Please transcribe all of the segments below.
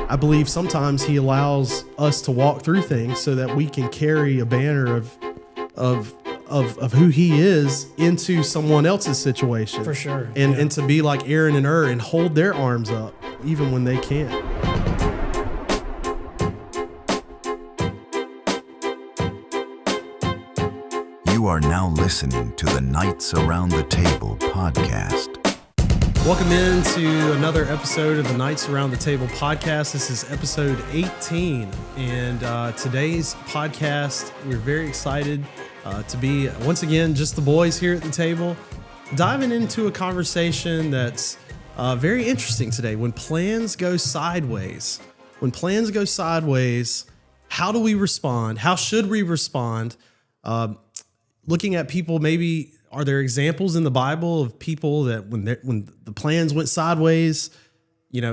I believe sometimes he allows us to walk through things so that we can carry a banner of who he is into someone else's situation. For sure. And to be like Aaron and and hold their arms up even when they can't. You are now listening to the Knights Around the Table podcast. Welcome into another episode of the Knights Around the Table podcast. This is episode 18, and today's podcast, we're very excited to be, once again, just the boys here at the table, diving into a conversation that's very interesting today. When plans go sideways, how do we respond? How should we respond? Looking at people, maybe are there examples in the Bible of people that when the plans went sideways,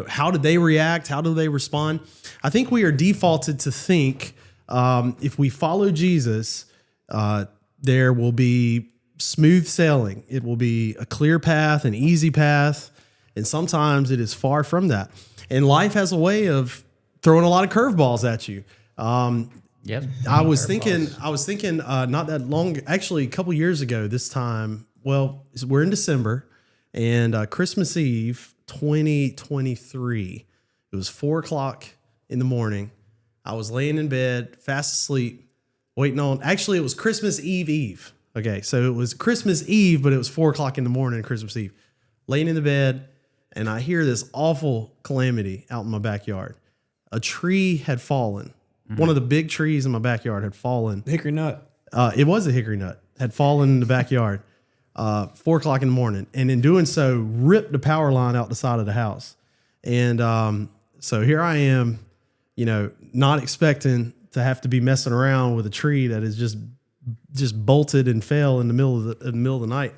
how did they react? How do they respond? I think we are defaulted to think if we follow Jesus, there will be smooth sailing. It will be a clear path, an easy path, and sometimes it is far from that. And life has a way of throwing a lot of curveballs at you. Yep. I was thinking not that long, actually a couple years ago this time, well, we're in December and Christmas Eve 2023, it was 4:00 in the morning. I was laying in bed, fast asleep, waiting on, actually it was Christmas Eve. Okay. So it was Christmas Eve, but it was 4:00 in the morning, Christmas Eve, laying in the bed. And I hear this awful calamity out in my backyard. A tree had fallen. One of the big trees in my backyard had fallen. Hickory nut. It was a hickory nut. Had fallen in the backyard, 4:00 in the morning. And in doing so, ripped the power line out the side of the house. And so here I am, not expecting to have to be messing around with a tree that is just bolted and fell in the middle of the night.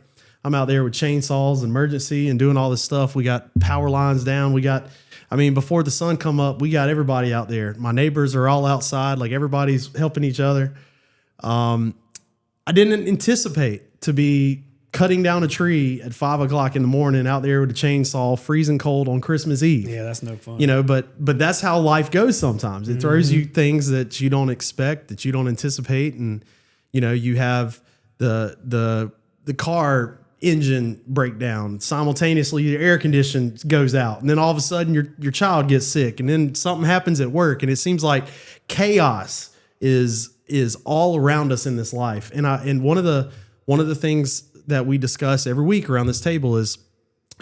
I'm out there with chainsaws, emergency, and doing all this stuff. We got power lines down. Before the sun come up, we got everybody out there. My neighbors are all outside, like everybody's helping each other. I didn't anticipate to be cutting down a tree at 5:00 in the morning out there with a chainsaw, freezing cold on Christmas Eve. Yeah, that's no fun. But that's how life goes sometimes. It throws you things that you don't expect, that you don't anticipate. And, you have the car engine breakdown, simultaneously your air condition goes out, and then all of a sudden your child gets sick, and then something happens at work, and it seems like chaos is all around us in this life. And one of the things that we discuss every week around this table is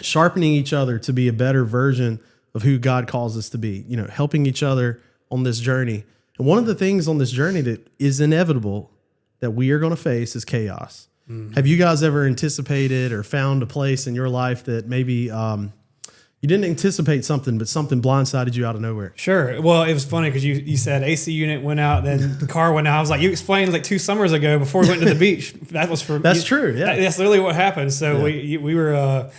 sharpening each other to be a better version of who God calls us to be, helping each other on this journey. And one of the things on this journey that is inevitable that we are going to face is chaos. Have you guys ever anticipated or found a place in your life that maybe you didn't anticipate something, but something blindsided you out of nowhere? Sure. Well, it was funny because you said AC unit went out, then the car went out. I was like, you explained like 2 summers ago before we went to the beach. That's true. Yeah. That's literally what happened. So yeah. we were,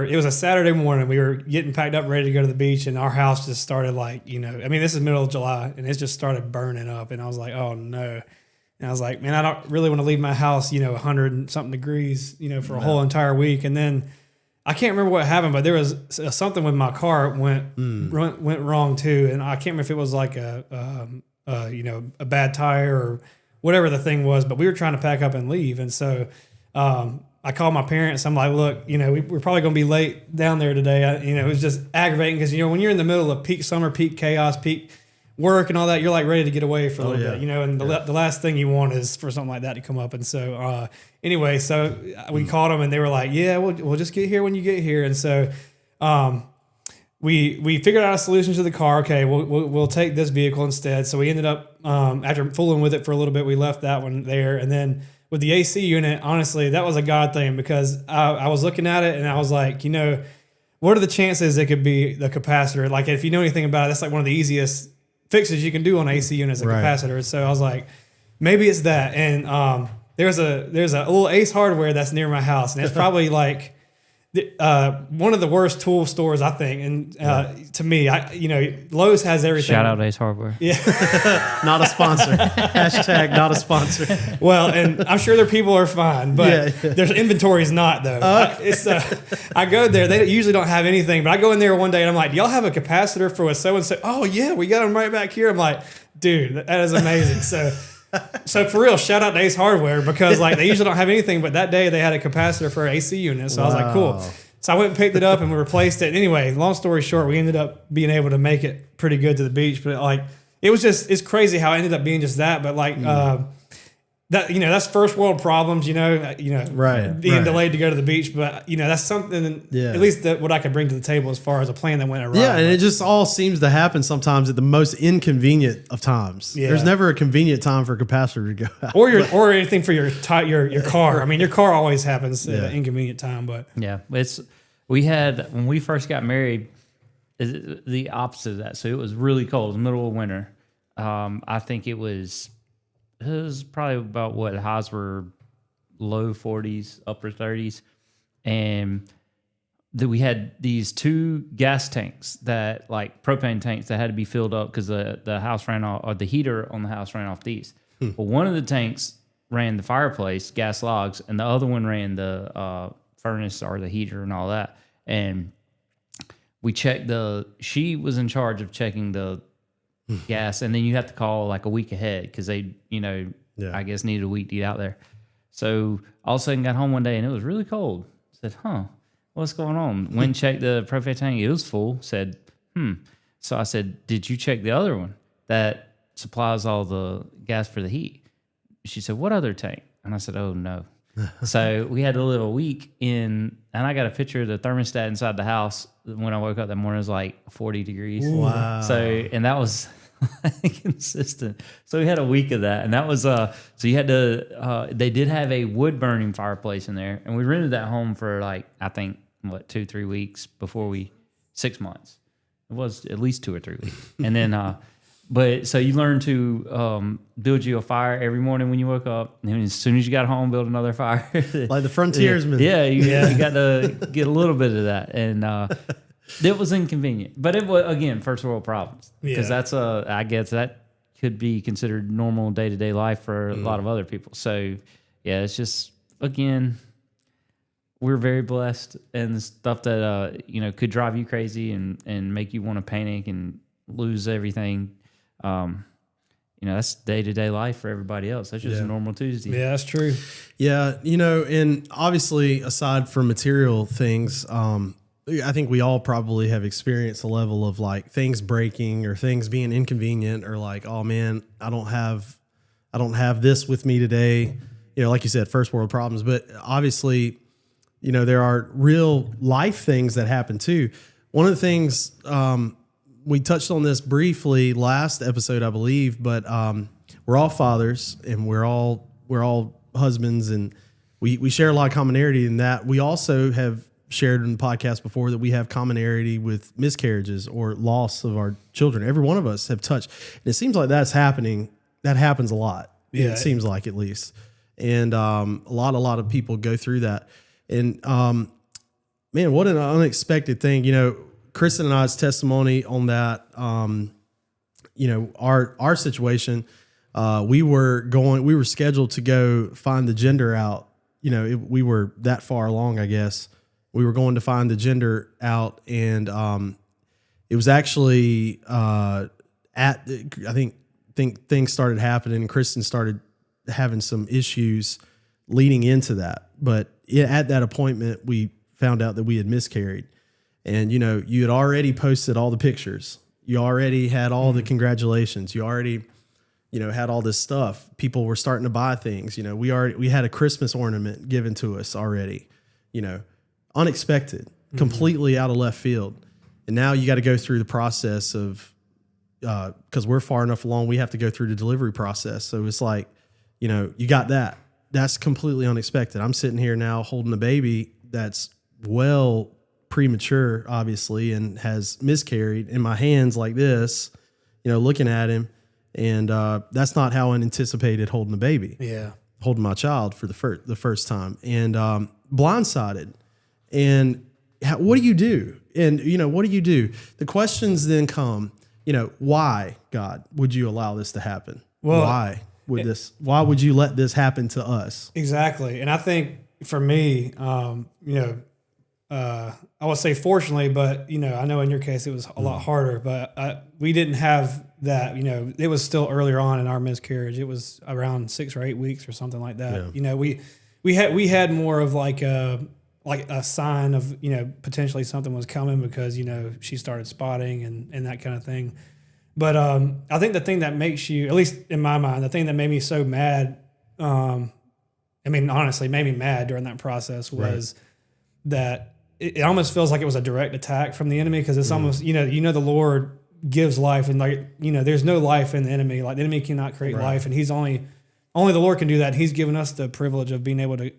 it was a Saturday morning. We were getting packed up, ready to go to the beach, and our house just started this is middle of July, and it just started burning up. And I was like, oh no. And I was like, man, I don't really want to leave my house, 100 and something degrees, for a whole entire week. And then I can't remember what happened, but there was something with my car went wrong too. And I can't remember if it was like a bad tire or whatever the thing was, but we were trying to pack up and leave. And so I called my parents. I'm like, look, we're probably going to be late down there today. It was just aggravating because, when you're in the middle of peak summer, peak chaos, peak work and all that, you're like ready to get away for a little bit, and the last thing you want is for something like that to come up. And so anyway, so we called them and they were like, yeah, we'll just get here when you get here. And so we figured out a solution to the car. Okay, we'll take this vehicle instead. So we ended up after fooling with it for a little bit, we left that one there. And then with the AC unit, honestly, that was a God thing because I was looking at it and I was like, what are the chances it could be the capacitor? Like if you know anything about it, that's like one of the easiest fixes you can do on AC units, a capacitor. So I was like, maybe it's that. And there's a little Ace Hardware that's near my house, and it's probably like one of the worst tool stores, I think. And to me, Lowe's has everything. Shout out Ace Hardware. Yeah. Not a sponsor. Hashtag not a sponsor. Well, and I'm sure their people are fine, but their inventory is not, though. I go there. They usually don't have anything, but I go in there one day and I'm like, do y'all have a capacitor for a so-and-so? Oh, yeah, we got them right back here. I'm like, dude, that is amazing. So for real, shout out to Ace Hardware, because like they usually don't have anything, but that day they had a capacitor for an AC unit. So I was like, cool. So I went and picked it up and we replaced it. Anyway, long story short, we ended up being able to make it pretty good to the beach. But like, it's crazy how it ended up being just that. But like, that's first world problems, being delayed to go to the beach. But that's something, at least what I could bring to the table as far as a plan that went awry. Yeah, and it just all seems to happen sometimes at the most inconvenient of times. Yeah. There's never a convenient time for a capacitor to go out. Or anything for your car. I mean, your car always happens at an inconvenient time. But yeah, when we first got married, the opposite of that. So it was really cold. It was the middle of winter. I think it was probably about what highs were low 40s, upper 30s. And we had these 2 gas tanks that like propane tanks that had to be filled up because the house ran off, or the heater on the house ran off these. Well, one of the tanks ran the fireplace, gas logs, and the other one ran the furnace or the heater and all that. And we checked she was in charge of checking the gas, and then you have to call like a week ahead because they, I guess needed a week to get out there. So all of a sudden got home one day and it was really cold. Said, what's going on? Went and checked the propane tank. It was full. Said, So I said, did you check the other one that supplies all the gas for the heat? She said, what other tank? And I said, oh no. So we had to live a week in, and I got a picture of the thermostat inside the house. When I woke up that morning, it was like 40 degrees. Wow. So, and that was consistent. So we had a week of that. And that was, so you had to, they did have a wood burning fireplace in there. And we rented that home for like, I think, 2-3 weeks 6 months. It was at least 2 or 3 weeks. And then, but so you learn to build you a fire every morning when you woke up, and then as soon as you got home, build another fire. Like the frontiersman. Yeah, you got to get a little bit of that, and it was inconvenient. But it was, again, first world problems, because that's I guess that could be considered normal day-to-day life for a lot of other people. So yeah, it's just, again, we're very blessed, and the stuff that could drive you crazy and make you want to panic and lose everything. That's day-to-day life for everybody else. That's just a normal Tuesday. Yeah, that's true. Yeah, and obviously, aside from material things, I think we all probably have experienced a level of like things breaking or things being inconvenient, or like, oh man, I don't have this with me today. Like you said, first world problems. But obviously, there are real life things that happen too. One of the things, we touched on this briefly last episode, I believe, but we're all fathers and we're all husbands, and we share a lot of commonality in that. We also have shared in the podcast before that we have commonality with miscarriages or loss of our children. Every one of us have touched, and it seems like that's happening. That happens a lot. Yeah, it seems like, at least, and a lot of people go through that. And man, what an unexpected thing, Kristen and I's testimony on that, our situation, we were scheduled to go find the gender out. We were that far along, I guess. We were going to find the gender out, and it was actually I think things started happening, and Kristen started having some issues leading into that. But at that appointment, we found out that we had miscarried. And, you had already posted all the pictures. You already had all the congratulations. You already, had all this stuff. People were starting to buy things. We had a Christmas ornament given to us already, unexpected, completely out of left field. And now you got to go through the process of, because we're far enough along, we have to go through the delivery process. So it's like, you got that. That's completely unexpected. I'm sitting here now holding a baby that's premature, obviously, and has miscarried in my hands like this, looking at him. And that's not how I anticipated holding a baby. Yeah. Holding my child for the first time. And blindsided. And what do you do? And, what do you do? The questions then come, why, God, would you allow this to happen? Well, why would you let this happen to us? Exactly. And I think for me, I would say fortunately, but I know in your case it was a lot harder, but we didn't have that, it was still earlier on in our miscarriage. It was around 6 or 8 weeks or something like that. Yeah. We had more of like a sign of, potentially something was coming because, she started spotting and that kind of thing. But I think the thing that makes you, at least in my mind, the thing that made me so mad, honestly, made me mad during that process was that it almost feels like it was a direct attack from the enemy, because it's almost, the Lord gives life, and there's no life in the enemy. Like, the enemy cannot create life, and he's only the Lord can do that. And he's given us the privilege of being able to,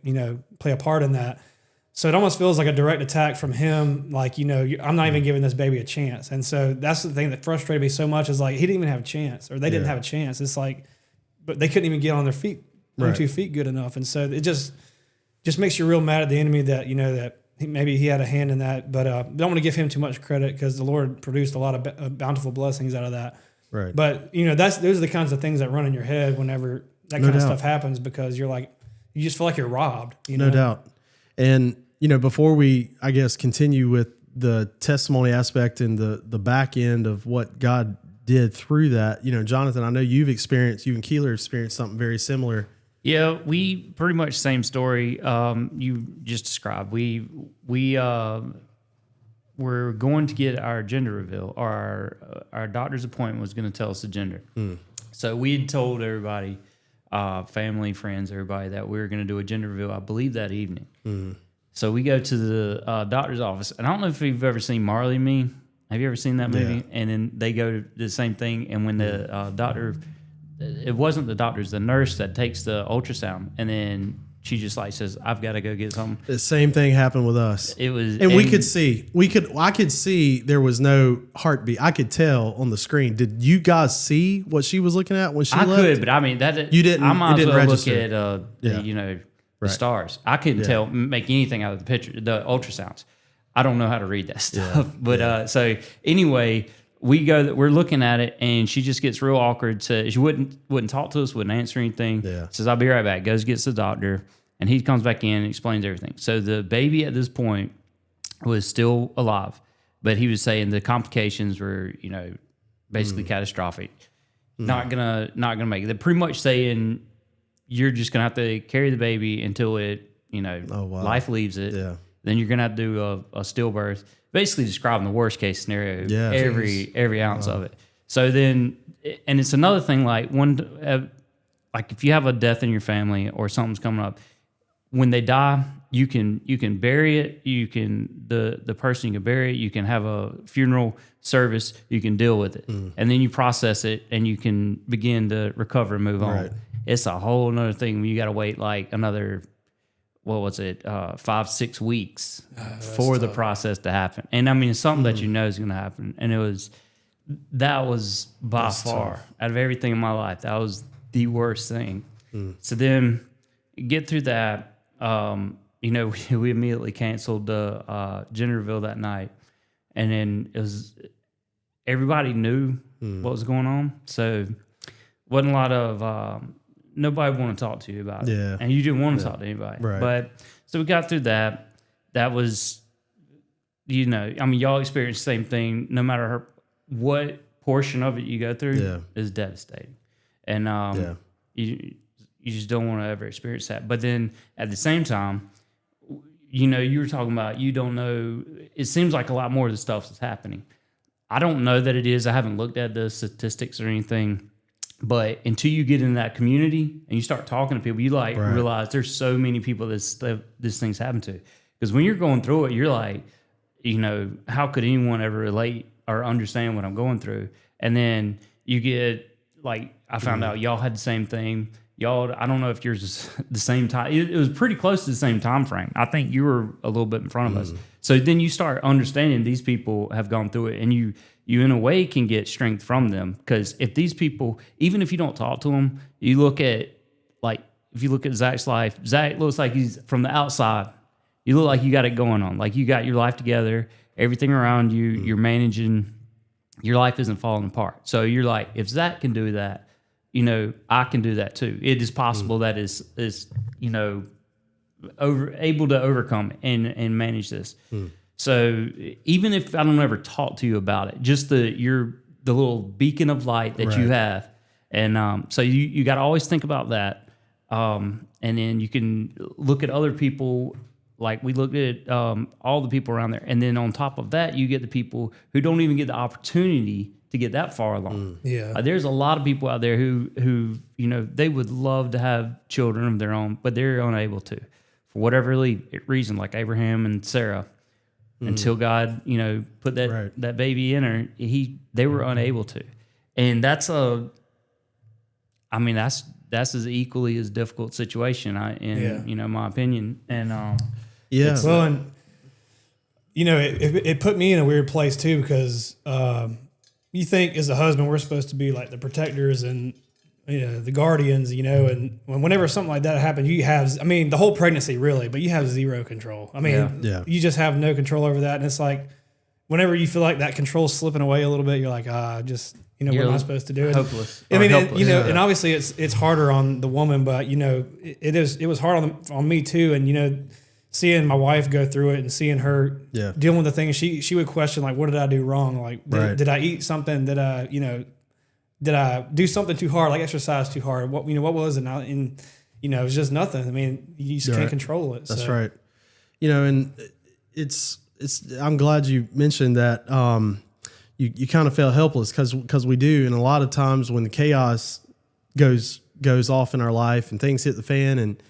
play a part in that. So it almost feels like a direct attack from him. Like, I'm not even giving this baby a chance. And so that's the thing that frustrated me so much, is like, he didn't even have a chance, or they didn't have a chance. It's like, but they couldn't even get on their feet, 2 feet good enough. And so it just makes you real mad at the enemy that, that maybe he had a hand in that, but don't want to give him too much credit, because the Lord produced a lot of bountiful blessings out of that. Right. But those are the kinds of things that run in your head whenever that kind of stuff happens, because you're like, you just feel like you're robbed. No doubt. And before we, I guess, continue with the testimony aspect and the back end of what God did through that, Jonathan, I know you and Keeler experienced something very similar. Yeah, we pretty much same story you just described. We were going to get our gender reveal, or our doctor's appointment was going to tell us the gender. So we had told everybody, family, friends, everybody, that we were going to do a gender reveal, I believe, that evening. So we go to the doctor's office, and I don't know if you've ever seen Marley and Me. Have you ever seen that movie? Yeah. And then they go to the same thing, and when the doctor... It wasn't the doctor, it's the nurse that takes the ultrasound, and then she just says, "I've got to go get something." The same thing happened with us. It was, and I could see there was no heartbeat. I could tell on the screen. Did you guys see what she was looking at when she left? I could, but that you didn't. I might as well register. Look at the stars. I couldn't make anything out of the picture, the ultrasounds. I don't know how to read that stuff, but so anyway. We're looking at it, and she just gets real awkward. She wouldn't talk to us, wouldn't answer anything. Yeah. Says, "I'll be right back." Goes, gets the doctor, and he comes back in and explains everything. So the baby at this point was still alive, but he was saying the complications were, basically catastrophic. Not gonna make it. They're pretty much saying you're just gonna have to carry the baby until it, life leaves it. Yeah. Then you're gonna have to do a stillbirth. Basically describing the worst case scenario, every ounce of it. So then, and it's another thing, like if you have a death in your family or something's coming up, when they die, you can bury it. The person, you can bury it. You can have a funeral service. You can deal with it, and then you process it, and you can begin to recover and move on. It's a whole another thing when you got to wait like another. 5-6 weeks for the process to happen. And it's something that is going to happen. And that was by far, out of everything in my life, that was the worst thing. So then get through that, we immediately canceled the gender reveal that night. And then everybody knew what was going on. So wasn't a lot of... nobody wanted to talk to you about it. Yeah. And you didn't want to talk to anybody. Right. But so we got through that. That was, y'all experienced the same thing. No matter what portion of it you go through is devastating. And you just don't want to ever experience that. But then at the same time, you were talking about, you don't know, it seems like a lot more of the stuff is happening. I don't know that it is. I haven't looked at the statistics or anything. But until you get in that community and you start talking to people, you realize there's so many people this thing's happened to. Because when you're going through it, you're like, how could anyone ever relate or understand what I'm going through? And then you get, I found out y'all had the same thing. Y'all, I don't know if yours is the same time. It was pretty close to the same time frame. I think you were a little bit in front of us. So then you start understanding these people have gone through it, and you in a way can get strength from them. Because if these people, even if you don't talk to them, you look at, if you look at Zach's life, Zach looks like he's from the outside. You look like you got it going on. Like you got your life together, everything around you, you're managing. Your life isn't falling apart. So you're like, if Zack can do that, I can do that too. It is possible that is able to overcome and manage this. So even if I don't ever talk to you about it, just the little beacon of light that you have, and so you got to always think about that. And then you can look at other people. Like we looked at all the people around there, and then on top of that, you get the people who don't even get the opportunity to get that far along. There's a lot of people out there who they would love to have children of their own, but they're unable to for whatever reason, like Abraham and Sarah. Until God, put that baby in her, they were unable to, and that's as equally as difficult situation in my opinion, and well, and it put me in a weird place too, because you think as a husband we're supposed to be like the protectors and the guardians, and whenever something like that happens, you have, the whole pregnancy really, but you have zero control. You just have no control over that. And it's like, whenever you feel like that control's slipping away a little bit, you're like, what am I supposed to do? Hopeless. And obviously it's harder on the woman, but it was hard on me too. And, seeing my wife go through it and seeing her dealing with the things, she would question, like, what did I do wrong? Like, did I eat something? Did I do something too hard, like exercise too hard? What was it? And it was just nothing. You just can't control it. That's right. And it's. I'm glad you mentioned that. You kind of felt helpless because we do, and a lot of times when the chaos goes off in our life and things hit the fan, and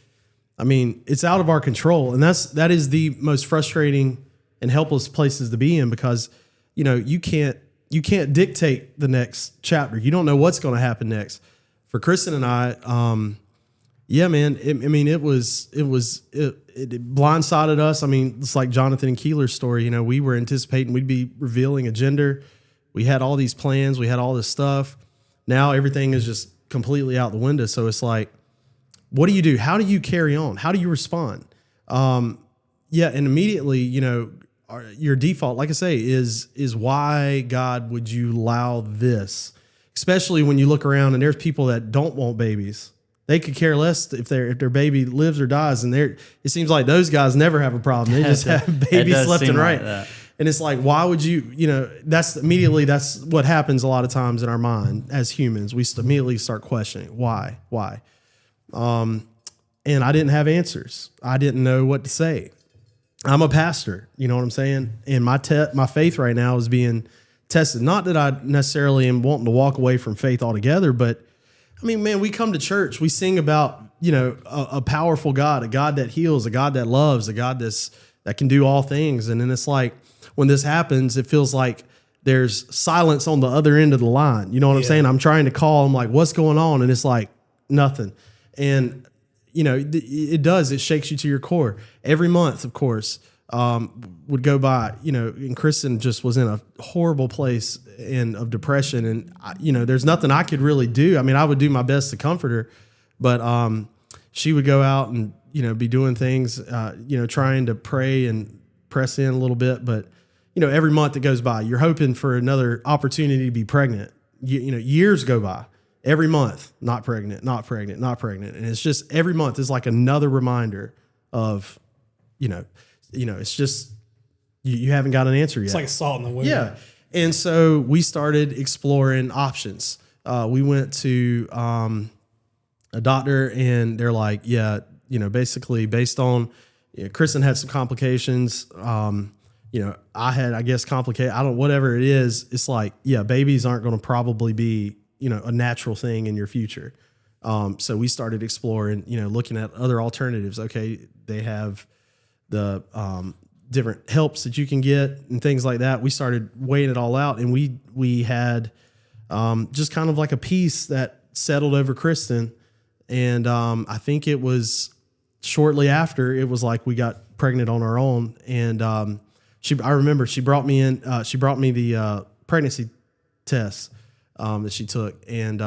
it's out of our control, and that is the most frustrating and helpless places to be in, because you can't dictate the next chapter. You don't know what's going to happen next. For Kristen and I, it blindsided us. It's like Jonathan and Keeler's story. We were anticipating we'd be revealing a gender. We had all these plans. We had all this stuff. Now everything is just completely out the window. So it's like, what do you do? How do you carry on? How do you respond? And immediately, your default, like I say, is why, God, would you allow this? Especially when you look around and there's people that don't want babies. They could care less if their baby lives or dies, and it seems like those guys never have a problem. They just have babies left and right. Like and it's like, why would you? That's what happens a lot of times in our mind as humans. We immediately start questioning why. And I didn't have answers. I didn't know what to say. I'm a pastor, you know what I'm saying? And my faith right now is being tested. Not that I necessarily am wanting to walk away from faith altogether, but we come to church, we sing about, a powerful God, a God that heals, a God that loves, a God that can do all things. And then it's like, when this happens, it feels like there's silence on the other end of the line. You know what I'm saying? I'm trying to call. I'm like, what's going on? And it's like nothing. And it does. It shakes you to your core. Every month, of course, would go by, and Kristen just was in a horrible place of depression. And, there's nothing I could really do. I would do my best to comfort her, but she would go out and, be doing things, trying to pray and press in a little bit. But, every month that goes by, you're hoping for another opportunity to be pregnant. Years go by. Every month, not pregnant. And it's just every month is like another reminder of, it's just, you haven't got an answer yet. It's like salt in the wound. Yeah. And so we started exploring options. We went to a doctor, and they're like, basically based on, Kristen had some complications. I had, I guess, whatever it is, it's like, babies aren't going to probably be, a natural thing in your future. So we started exploring, looking at other alternatives. Okay, they have the different helps that you can get and things like that. We started weighing it all out, and we had just kind of like a peace that settled over Kristen. And I think it was shortly after, it was like we got pregnant on our own. And I remember she brought me the pregnancy test that she took. And,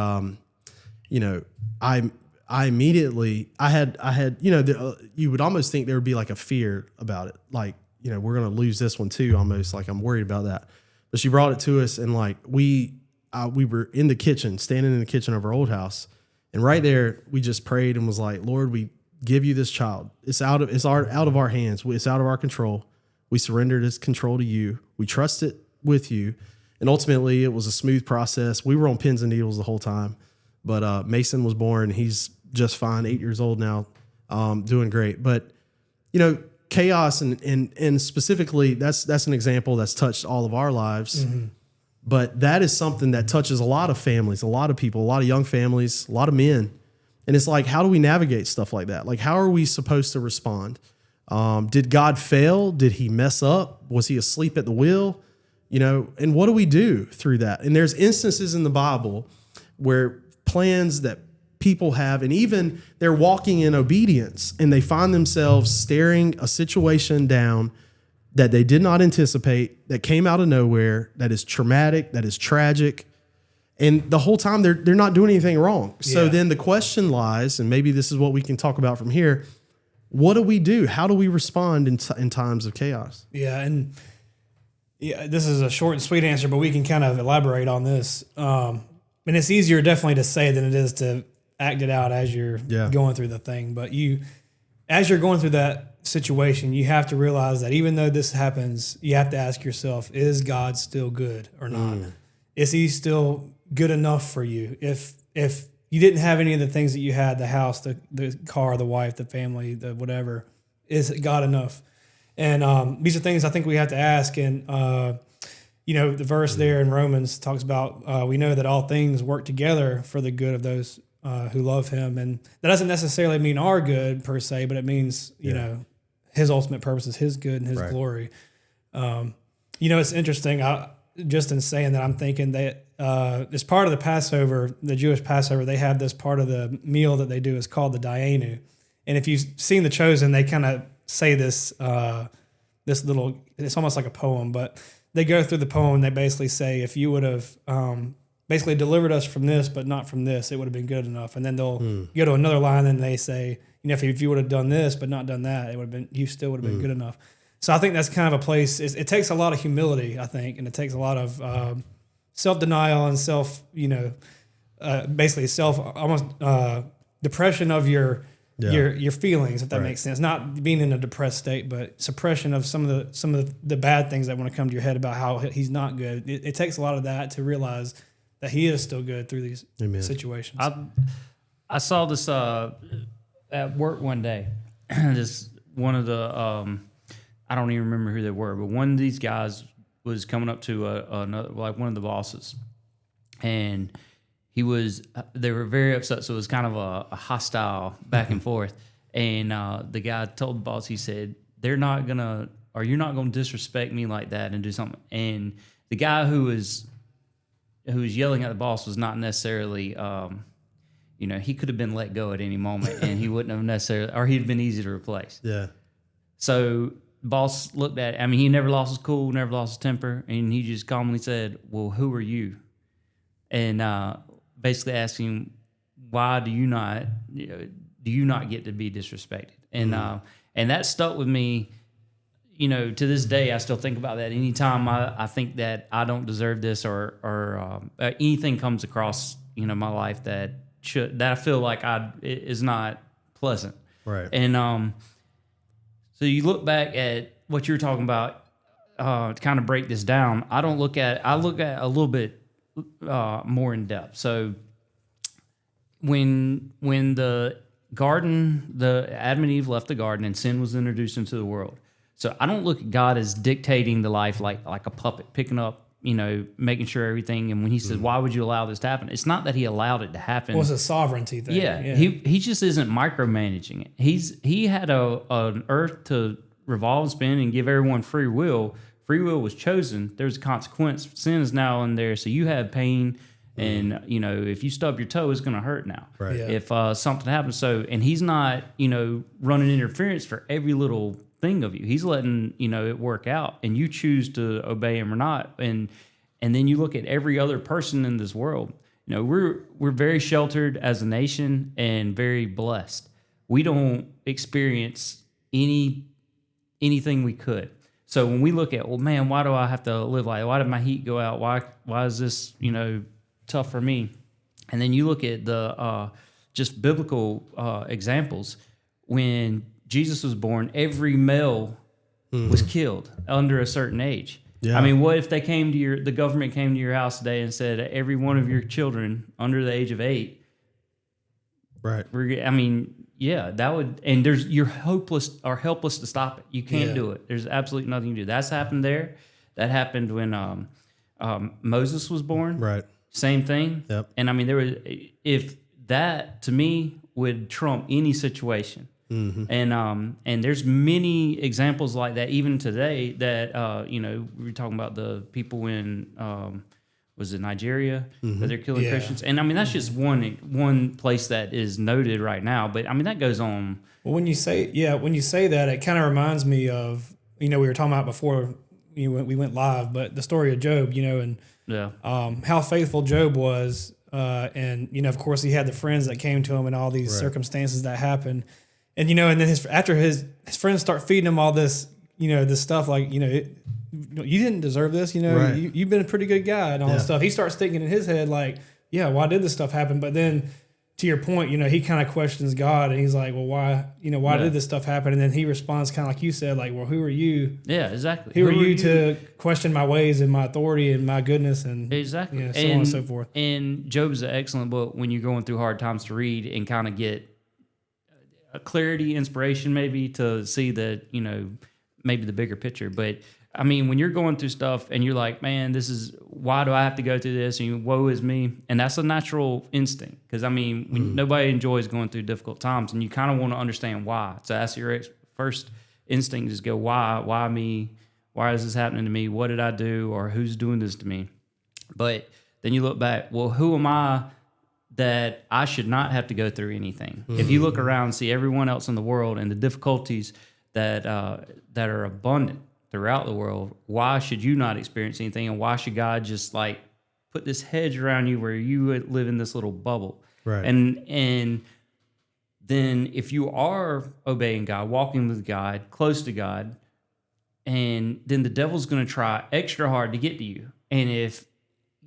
I I immediately, I had, you know, you would almost think there would be like a fear about it. Like, you know, we're going to lose this one too, almost like I'm worried about that. But she brought it to us, and like we were in the kitchen, standing in the kitchen of our old house. And right there, we just prayed and was like, Lord, we give you this child. It's out of our hands. It's out of our control. We surrendered its control to you. We trust it with you. And ultimately, it was a smooth process. We were on pins and needles the whole time. But Mason was born. He's just fine, 8 years old now, doing great. But, you know, chaos and specifically, that's an example that's touched all of our lives. Mm-hmm. But that is something that touches a lot of families, a lot of people, a lot of young families, a lot of men. And it's like, how do we navigate stuff like that? Like, how are we supposed to respond? Did God fail? Did he mess up? Was he asleep at the wheel? You know, and what do we do through that? And there's instances in the Bible where plans that people have, and even they're walking in obedience, and they find themselves staring a situation down that they did not anticipate, that came out of nowhere, that is traumatic, that is tragic. And the whole time they're not doing anything wrong. So then the question lies, and maybe this is what we can talk about from here. What do we do? How do we respond in times of chaos? Yeah. And this is a short and sweet answer, but we can kind of elaborate on this. And it's easier definitely to say than it is to act it out as you're going through the thing. But as you're going through that situation, you have to realize that even though this happens, you have to ask yourself, is God still good or not? Is he still good enough for you? If you didn't have any of the things that you had, the house, the car, the wife, the family, the whatever, is God enough? And these are things I think we have to ask. And, you know, the verse there in Romans talks about, we know that all things work together for the good of those who love him. And that doesn't necessarily mean our good per se, but it means, you know, his ultimate purpose is his good and his glory. You know, it's interesting. Just in saying that, I'm thinking that as part of the Passover, the Jewish Passover, they have this part of the meal that they do is called the Dayenu. And if you've seen The Chosen, they kind of say this little, it's almost like a poem, but they go through the poem. They basically say, if you would have basically delivered us from this, but not from this, it would have been good enough. And then they'll go to another line and they say, you know, if you would have done this, but not done that, it would have been, you still would have been good enough. So I think that's kind of a place. It takes a lot of humility, I think, and it takes a lot of self-denial and basically almost depression of your feelings, if that makes sense. Not being in a depressed state, but suppression of some of the bad things that want to come to your head about how he's not good. It takes a lot of that to realize that he is still good through these situations. I saw this at work one day. This one of the I don't even remember who they were, but one of these guys was coming up to another, like one of the bosses, and they were very upset. So it was kind of a hostile back and forth. And the guy told the boss, he said, you're not gonna disrespect me like that and do something. And the guy who was yelling at the boss was not necessarily, he could have been let go at any moment, and he wouldn't have necessarily, or he'd been easy to replace. Yeah. So boss looked at, he never lost his cool, never lost his temper, and he just calmly said, well, who are you? And basically asking, why do you not get to be disrespected? And and that stuck with me. You know, to this day, I still think about that. Anytime I think that I don't deserve this, or anything comes across, my life that I feel like is not pleasant. Right. And so you look back at what you're talking about to kind of break this down. I look at a little bit more in depth. So when the Adam and Eve left the garden and sin was introduced into the world. So I don't look at God as dictating the life like a puppet, picking up, making sure everything. And when he says, why would you allow this to happen? It's not that he allowed it to happen. Well, it's a sovereignty thing. Yeah. He just isn't micromanaging it. He had an earth to revolve and spin and give everyone free will. Free will was chosen. There's a consequence. Sin is now in there. So you have pain. And, if you stub your toe, it's going to hurt now. Right. Yeah. If something happens. So, and he's not, running interference for every little thing of you. He's letting, it work out, and you choose to obey him or not. And then you look at every other person in this world. we're very sheltered as a nation and very blessed. We don't experience anything we could. So when we look at, well, man, why do I have to live like that? Why did my heat go out? Why is this, tough for me? And then you look at the just biblical examples. When Jesus was born, every male was killed under a certain age. Yeah. I mean, what if the government came to your house today and said every one of your children under the age of 8? Right. Yeah, that would, and you're helpless to stop it. You can't do it. There's absolutely nothing to do. That's happened there. That happened when Moses was born. Right. Same thing. Yep. And if that to me would trump any situation. Mm-hmm. And there's many examples like that even today that we were talking about the people in was it Nigeria that they're killing Christians, and that's just one place that is noted right now, but that goes on. Well, when you say that, it kind of reminds me of we were talking about before we went live, but the story of Job, and how faithful Job was, and of course he had the friends that came to him and all these circumstances that happened. And and then after his friends start feeding him all this, this stuff like you didn't deserve this, you've been a pretty good guy and all this stuff. He starts thinking in his head like, why did this stuff happen? But then to your point, he kind of questions God and he's like, well, why did this stuff happen? And then he responds kind of like you said, like, well, who are you? Yeah, exactly. Who are you to question my ways and my authority and my goodness and exactly so on and so forth. And Job's an excellent book when you're going through hard times to read and kind of get a clarity, inspiration, maybe to see that, maybe the bigger picture. But when you're going through stuff and you're like, man, why do I have to go through this? And woe is me. And that's a natural instinct. Because when nobody enjoys going through difficult times and you kind of want to understand why. So that's your first instinct is go, why me? Why is this happening to me? What did I do? Or who's doing this to me? But then you look back, well, who am I that I should not have to go through anything? If you look around and see everyone else in the world and the difficulties that are abundant throughout the world, why should you not experience anything? And why should God just like put this hedge around you where you live in this little bubble? Right. And then if you are obeying God, walking with God, close to God, and then the devil's going to try extra hard to get to you. And if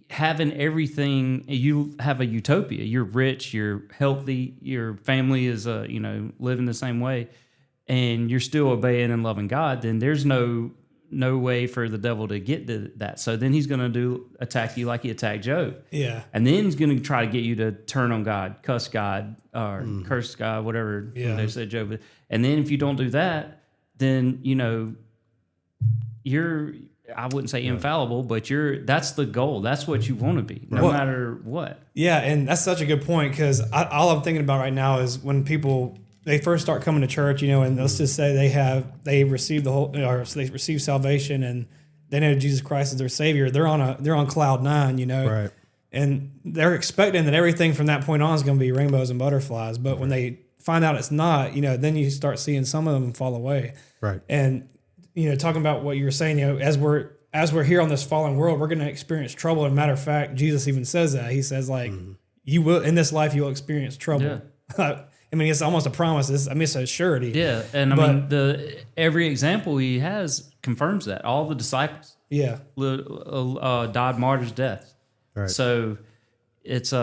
having everything, you have a utopia, you're rich, you're healthy, your family is living the same way, and you're still obeying and loving God, then there's no way for the devil to get to that. So then he's going to attack you like he attacked Job. Yeah. And then he's going to try to get you to turn on God, cuss God, or curse God, whatever they said Job. And then if you don't do that, then you're, I wouldn't say infallible, but that's the goal. That's what you want to be, no matter what. Yeah, and that's such a good point because all I'm thinking about right now is when people they first start coming to church, and let's just say they receive they receive salvation and they know Jesus Christ is their Savior. They're on cloud 9, right? And they're expecting that everything from that point on is going to be rainbows and butterflies. But when they find out it's not, then you start seeing some of them fall away, right? And talking about what you were saying, as we're here on this fallen world, we're going to experience trouble. And matter of fact, Jesus even says that. He says, like, you will, in this life, you'll experience trouble. Yeah. It's almost a promise. It's a surety. Yeah. And every example he has confirms that. All the disciples died martyrs' deaths. Right. So it's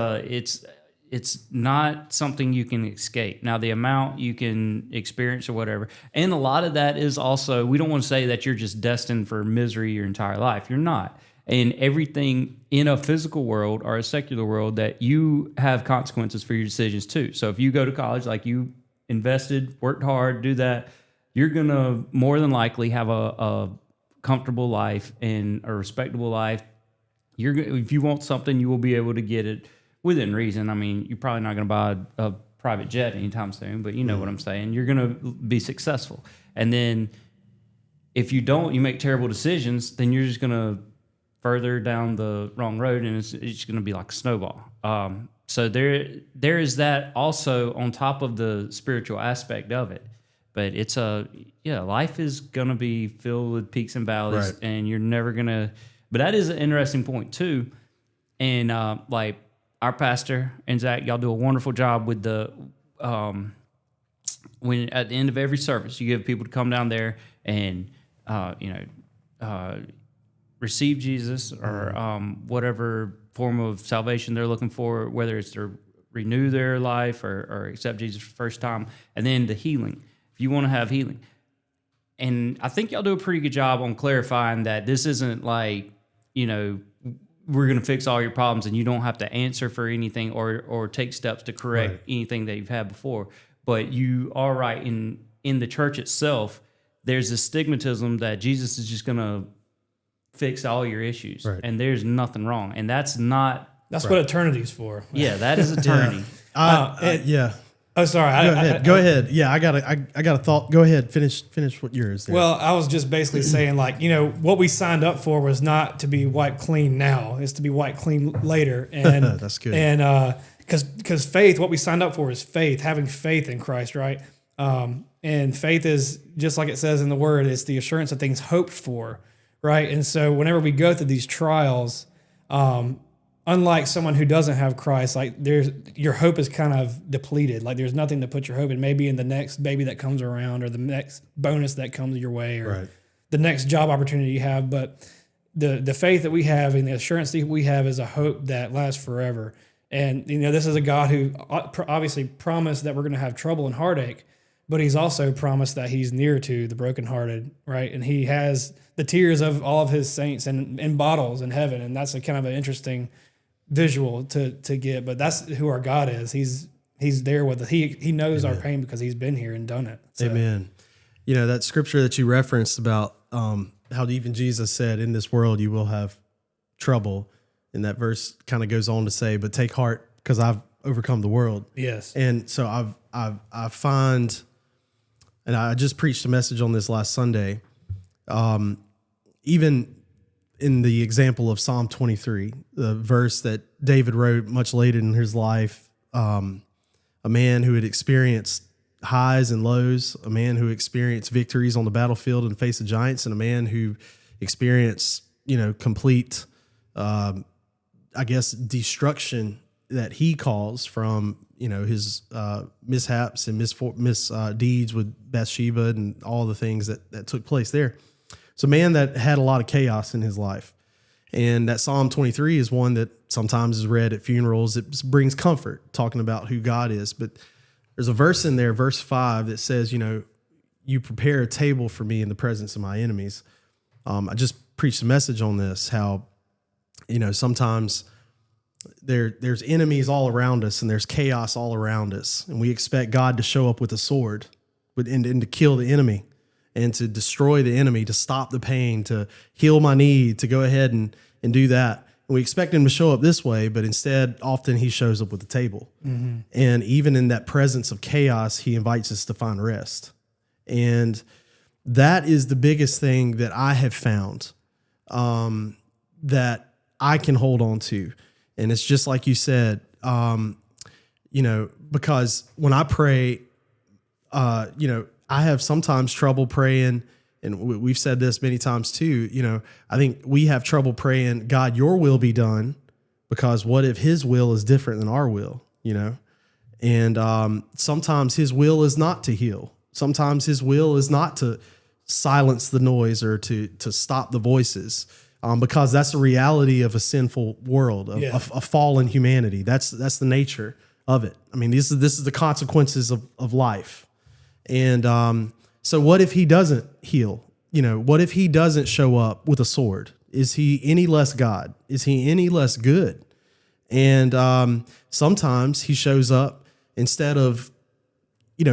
not something you can escape. Now, the amount you can experience or whatever, and a lot of that is also, we don't want to say that you're just destined for misery your entire life. You're not. And everything in a physical world or a secular world, that you have consequences for your decisions too. So if you go to college, like you invested, worked hard, do that, you're going to more than likely have a comfortable life and a respectable life. If you want something, you will be able to get it within reason. You're probably not going to buy a private jet anytime soon, but you know what I'm saying. You're going to be successful. And then if you don't, you make terrible decisions, then you're just going to further down the wrong road, and it's going to be like a snowball. So there is that also on top of the spiritual aspect of it. But it's life is going to be filled with peaks and valleys, and you're never going to. But that is an interesting point too. And our pastor and Zack, y'all do a wonderful job with the when at the end of every service, you give people to come down there and receive Jesus or whatever form of salvation they're looking for, whether it's to renew their life or accept Jesus for the first time, and then the healing. If you want to have healing. And I think y'all do a pretty good job on clarifying that this isn't like, we're going to fix all your problems and you don't have to answer for anything or take steps to correct anything that you've had before. But you are right. In the church itself, there's this stigmatism that Jesus is just going to fix all your issues. Right. And there's nothing wrong. And that's not... That's what eternity's for. Yeah, that is eternity. Yeah. Oh, sorry. Go ahead. Yeah, I got a thought. Go ahead. Finish what yours there. Well, I was just basically saying, what we signed up for was not to be wiped clean now. It's to be wiped clean later. And that's good. And because faith, what we signed up for is faith, having faith in Christ, right? And faith is, just like it says in the Word, it's the assurance of things hoped for, right? And so whenever we go through these trials, unlike someone who doesn't have Christ, your hope is kind of depleted. Like there's nothing to put your hope in. Maybe in the next baby that comes around, or the next bonus that comes your way, or the next job opportunity you have. But the faith that we have and the assurance that we have is a hope that lasts forever. And this is a God who obviously promised that we're going to have trouble and heartache, but He's also promised that He's near to the brokenhearted, right? And He has the tears of all of His saints in bottles in heaven, and that's a kind of an interesting visual to get, but that's who our God is. He's there with us. He knows our pain because He's been here and done it. So. Amen. That scripture that you referenced about how even Jesus said, "In this world you will have trouble," and that verse kind of goes on to say, "But take heart, because I've overcome the world." Yes. And so I find, and I just preached a message on this last Sunday, even in the example of Psalm 23, the verse that David wrote much later in his life, a man who had experienced highs and lows, a man who experienced victories on the battlefield in the face of giants, and a man who experienced, complete, destruction that he caused from, his mishaps and misdeeds with Bathsheba and all the things that took place there. It's a man that had a lot of chaos in his life. And that Psalm 23 is one that sometimes is read at funerals. It brings comfort, talking about who God is. But there's a verse in there, verse 5, that says, you prepare a table for me in the presence of my enemies. I just preached a message on this, how, sometimes there's enemies all around us and there's chaos all around us. And we expect God to show up with a sword and to kill the enemy, and to destroy the enemy, to stop the pain, to heal my need, to go ahead and do that. And we expect Him to show up this way, but instead, often He shows up with a table. Mm-hmm. And even in that presence of chaos, He invites us to find rest. And that is the biggest thing that I have found that I can hold on to. And it's just like you said, because when I pray, I have sometimes trouble praying, and we've said this many times too, I think we have trouble praying, God, your will be done, because what if His will is different than our will, And sometimes His will is not to heal. Sometimes His will is not to silence the noise or to stop the voices, because that's the reality of a sinful world, a fallen humanity. That's the nature of it. I mean, this is the consequences of life. And so what if He doesn't heal? What if He doesn't show up with a sword? Is He any less God? Is He any less good? And sometimes He shows up, instead of,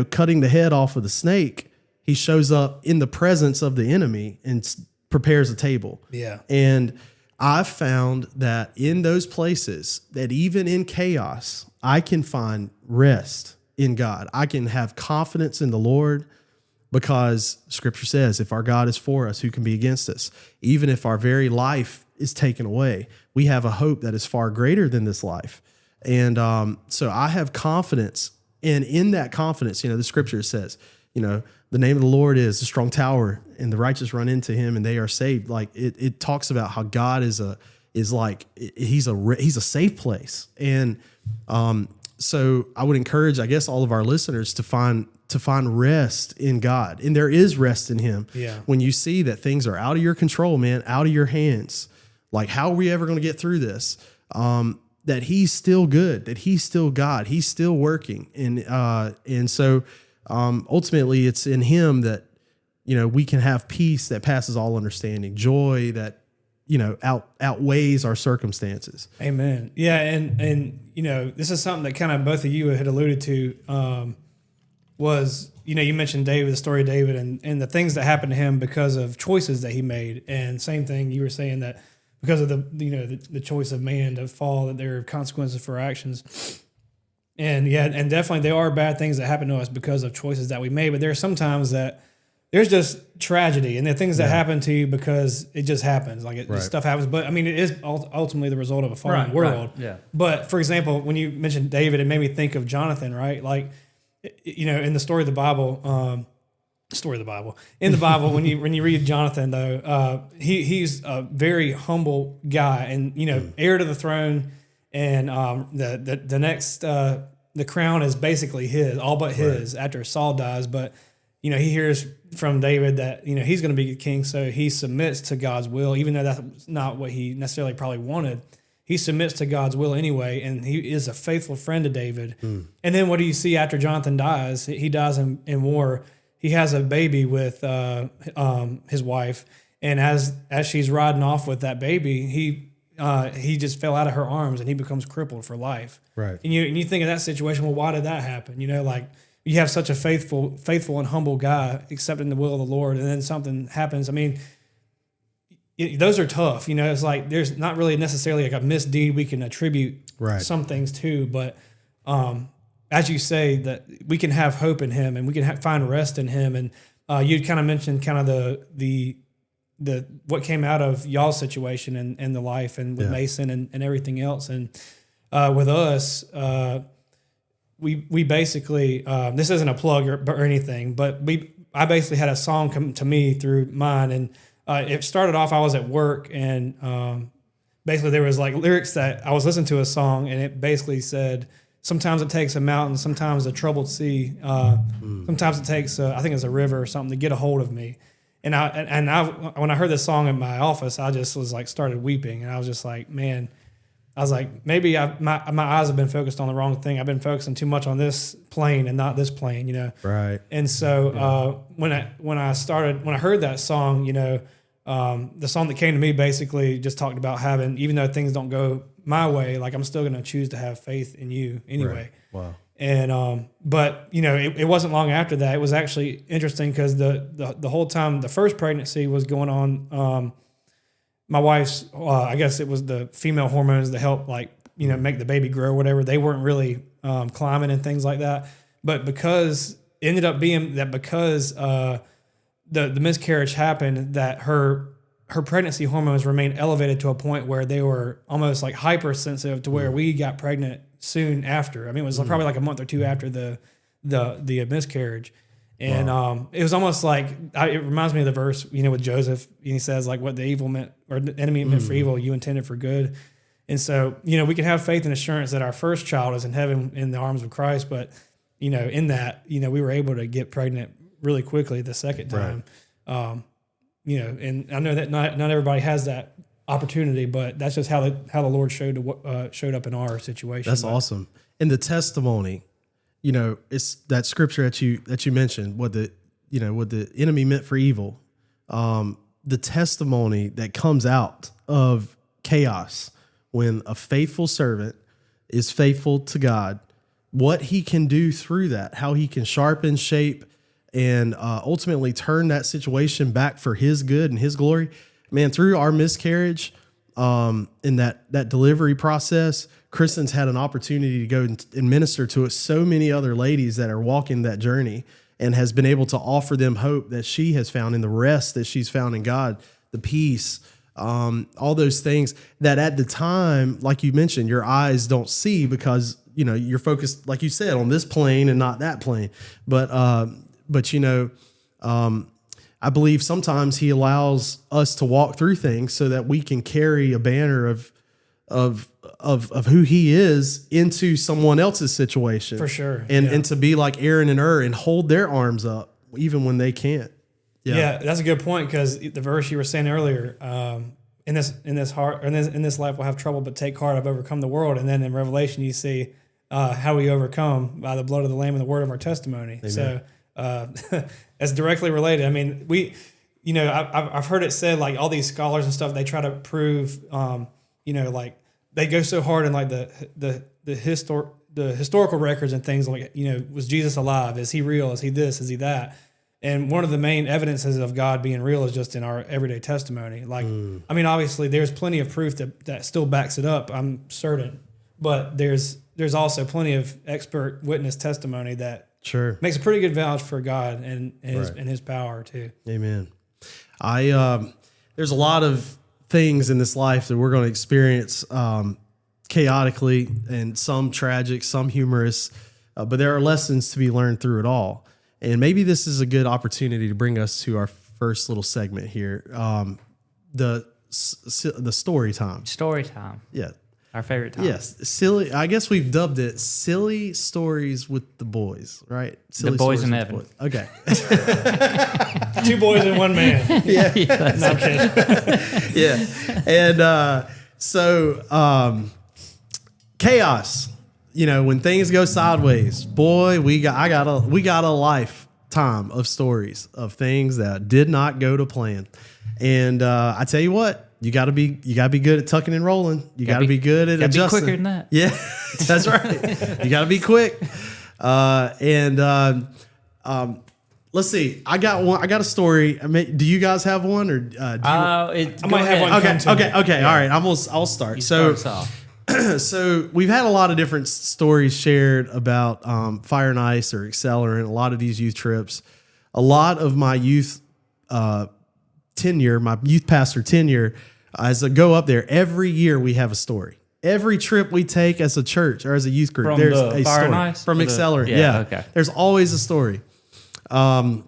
cutting the head off of the snake, He shows up in the presence of the enemy and prepares a table. Yeah. And I've found that in those places, that even in chaos, I can find rest in God. I can have confidence in the Lord, because Scripture says, if our God is for us, who can be against us? Even if our very life is taken away, we have a hope that is far greater than this life. And so I have confidence. And in that confidence, the Scripture says, the name of the Lord is a strong tower, and the righteous run into Him and they are saved. Like it talks about how God is is like, he's a safe place. And so I would encourage, I guess, all of our listeners to find rest in God. And there is rest in him. Yeah. When you see that things are out of your control, man, out of your hands, like, how are we ever going to get through this? That he's still good, that he's still God, he's still working. And so ultimately it's in him that, we can have peace that passes all understanding, joy that, outweighs our circumstances. Amen. Yeah. And, this is something that kind of both of you had alluded to, was, you mentioned David, the story of David and the things that happened to him because of choices that he made. And same thing, you were saying that because of the choice of man to fall, that there are consequences for our actions. And yeah, and definitely there are bad things that happen to us because of choices that we made. But there are sometimes that there's just tragedy, and there are things that happen to you because it just happens. Like stuff happens. But I mean, it is ultimately the result of a fallen world. Right. Yeah. But for example, when you mentioned David, it made me think of Jonathan, right? Like, in the story of the Bible, in the Bible, when you read Jonathan, though, he's a very humble guy, and heir to the throne, and the next the crown is basically his, all but his, after Saul dies. But he hears from David that he's going to be king, so he submits to God's will, even though that's not what he necessarily probably wanted. He submits to God's will anyway, and he is a faithful friend to David. And then what do you see after Jonathan dies? He dies in war. He has a baby with his wife, and as she's riding off with that baby, he just fell out of her arms, and he becomes crippled for life. Right. And you think of that situation. Well, why did that happen? Like, you have such a faithful and humble guy accepting the will of the Lord, and then something happens. I mean, those are tough. It's like there's not really necessarily like a misdeed we can attribute some things to, but as you say, that we can have hope in him, and we can find rest in him. And you'd kind of mentioned kind of the what came out of y'all's situation and the life, and with Mason and everything else. And with us, we basically, this isn't a plug or anything, but I basically had a song come to me through mine, and it started off, I was at work, and basically there was like lyrics that I was listening to a song, and it basically said, sometimes it takes a mountain, sometimes a troubled sea, sometimes it takes, I think it's a river or something, to get a hold of me. And I when I heard this song in my office, I just was like, started weeping, and I was just like, man, I was like, maybe my eyes have been focused on the wrong thing. I've been focusing too much on this plane and not this plane, Right. And so when I heard that song, the song that came to me basically just talked about having, even though things don't go my way, like, I'm still going to choose to have faith in you anyway. Right. Wow. And but it wasn't long after that. It was actually interesting because the whole time the first pregnancy was going on. My wife's, I guess it was the female hormones that help, like, make the baby grow or whatever. They weren't really climbing and things like that. But because it ended up being that because the miscarriage happened, that her pregnancy hormones remained elevated to a point where they were almost like hypersensitive to where we got pregnant soon after. I mean, it was probably like a month or two after the miscarriage. And it was almost like, it reminds me of the verse, with Joseph, and he says, like, what the evil meant, or the enemy meant for evil, you intended for good. And so, we can have faith and assurance that our first child is in heaven in the arms of Christ. But, in that, we were able to get pregnant really quickly the second time. Right. And I know that not everybody has that opportunity, but that's just how the Lord showed up in our situation. That's awesome. And the testimony, it's that scripture that you mentioned, what the enemy meant for evil. The testimony that comes out of chaos when a faithful servant is faithful to God, what he can do through that, how he can sharpen, shape, and ultimately turn that situation back for his good and his glory. Man, through our miscarriage, in that delivery process, Kristen's had an opportunity to go and minister to so many other ladies that are walking that journey, and has been able to offer them hope that she has found in the rest that she's found in God, the peace, all those things that at the time, like you mentioned, your eyes don't see because, you're focused, like you said, on this plane and not that plane. But I I believe sometimes he allows us to walk through things so that we can carry a banner of who he is into someone else's situation. For sure. And to be like Aaron and Ur and hold their arms up even when they can't. Yeah, that's a good point, because the verse you were saying earlier, in this life we'll have trouble, but take heart, I've overcome the world. And then in Revelation you see how we overcome by the blood of the Lamb and the word of our testimony. Amen. So that's directly related. I mean, I've heard it said, like, all these scholars and stuff, they try to prove, like, they go so hard in like the historical records and things, like, was Jesus alive? Is he real? Is he this? Is he that? And one of the main evidences of God being real is just in our everyday testimony. Like, I mean, obviously there's plenty of proof that still backs it up, I'm certain, but there's also plenty of expert witness testimony that makes a pretty good vouch for God and his power too. Amen. There's a lot of things in this life that we're going to experience chaotically, and some tragic, some humorous, but there are lessons to be learned through it all. And maybe this is a good opportunity to bring us to our first little segment here, the story time. Story time. Yeah. Our favorite time. Yes. Silly. I guess we've dubbed it Silly Stories with the Boys, right? Silly the boys Stories in heaven. Boys. Okay. 2 boys and 1 man. Yeah. No, I'm kidding. Yeah. And so chaos. When things go sideways, boy, we got a lifetime of stories of things that did not go to plan. And I tell you what, you gotta be good at tucking and rolling. You gotta be good at adjusting. Be quicker than that. Yeah, that's right. You gotta be quick. Let's see. I got one. I got a story. Do you guys have one, or I might have one. Okay. Yeah. All right. I'll start. So we've had a lot of different stories shared about Fire and Ice or Accelerant, a lot of these youth trips. A lot of my youth tenure, my youth pastor tenure, as I go up there, every year we have a story. Every trip we take as a church or as a youth group, there's a story. From Accelerant. Yeah. Okay. There's always a story. One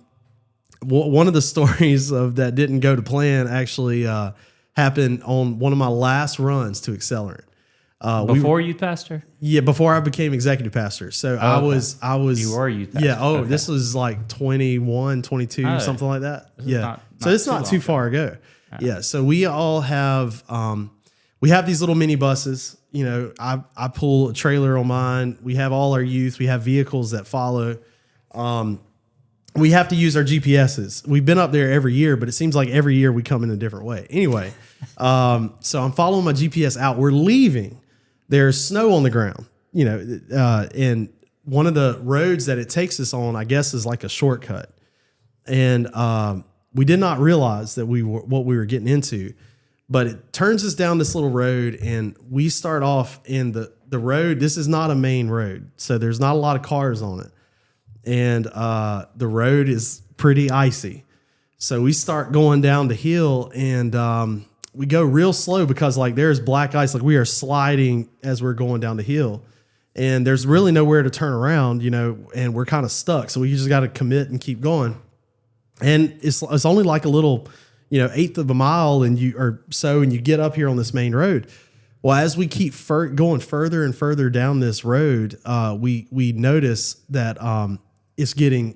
of the stories that didn't go to plan actually happened on one of my last runs to Accelerant. Before youth pastor? Yeah, before I became executive pastor. So I was. You were youth pastor. Yeah. Okay. This was like 21, 22, something like that. So it's not too far ago. Yeah. So we all have we have these little mini buses. I pull a trailer on mine. We have all our youth. We have vehicles that follow. We have to use our GPSs. We've been up there every year, but it seems like every year we come in a different way. Anyway, so I'm following my GPS out. We're leaving. There's snow on the ground, and one of the roads that it takes us on, I guess, is like a shortcut. And we did not realize that what we were getting into, but it turns us down this little road, and we start off in the road. This is not a main road, so there's not a lot of cars on it. And the road is pretty icy. So we start going down the hill, and we go real slow because like there's black ice, like we are sliding as we're going down the hill, and there's really nowhere to turn around, and we're kind of stuck. So we just got to commit and keep going. And it's only like a little, 1/8 of a mile and you get up here on this main road. Well, as we keep going further and further down this road, we notice that it's getting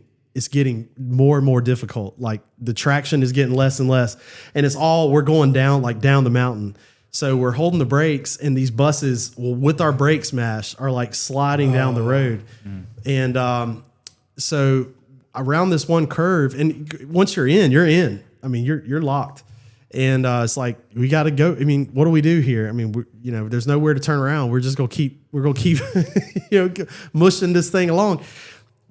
more and more difficult. Like the traction is getting less and less, and we're going down the mountain. So we're holding the brakes, and these buses, with our brakes mashed, are like sliding down the road. And so around this one curve, and once you're in. I mean, you're locked. And it's like, we got to go. I mean, what do we do here? I mean, there's nowhere to turn around. We're going to keep mushing this thing along.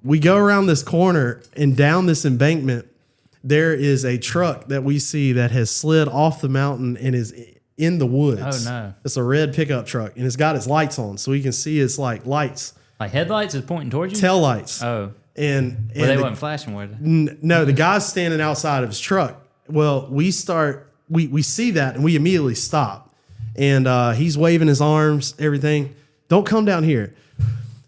We go around this corner and down this embankment. There is a truck that we see that has slid off the mountain and is in the woods. Oh no! It's a red pickup truck, and it's got its lights on, so we can see its like lights. Like headlights is pointing towards you. Tail lights. Oh. And they wasn't flashing, were they? No, the guy's standing outside of his truck. Well, we see that, and we immediately stop, and he's waving his arms, everything. Don't come down here.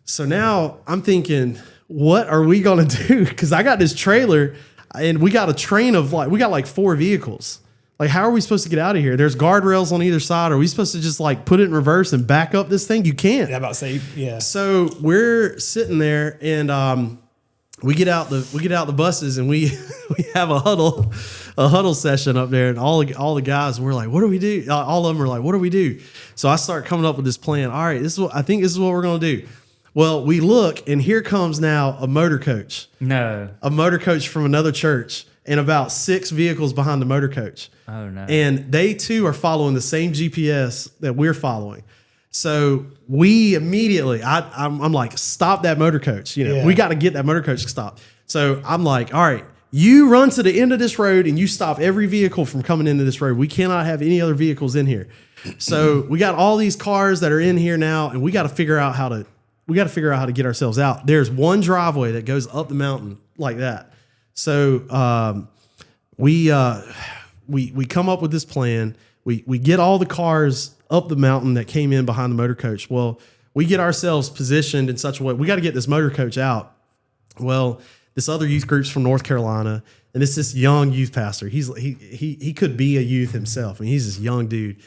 So now I'm thinking, what are we going to do? Because I got this trailer. And we got a train of we got like 4 vehicles. Like, how are we supposed to get out of here? There's guardrails on either side. Are we supposed to just like put it in reverse and back up this thing? You can't. Yeah, about to say, yeah. So we're sitting there, and we get out the buses, and we have a huddle session up there, and all the guys, we're like, what do we do? All of them are like, what do we do? So I start coming up with this plan. All right, I think this is what we're gonna do. Well, we look, and here comes now a motor coach. No. A motor coach from another church, and about 6 vehicles behind the motor coach. Oh, no. And they too are following the same GPS that we're following. So we immediately, I'm like, stop that motor coach. We got to get that motor coach stopped. So I'm like, all right, you run to the end of this road and you stop every vehicle from coming into this road. We cannot have any other vehicles in here. So we got all these cars that are in here now, and we got to figure out how to get ourselves out. There's one driveway that goes up the mountain like that. So we come up with this plan. We get all the cars up the mountain that came in behind the motor coach. Well, we get ourselves positioned in such a way. We got to get this motor coach out. Well, this other youth group's from North Carolina, and it's this young youth pastor. He could be a youth himself. I mean, he's this young dude.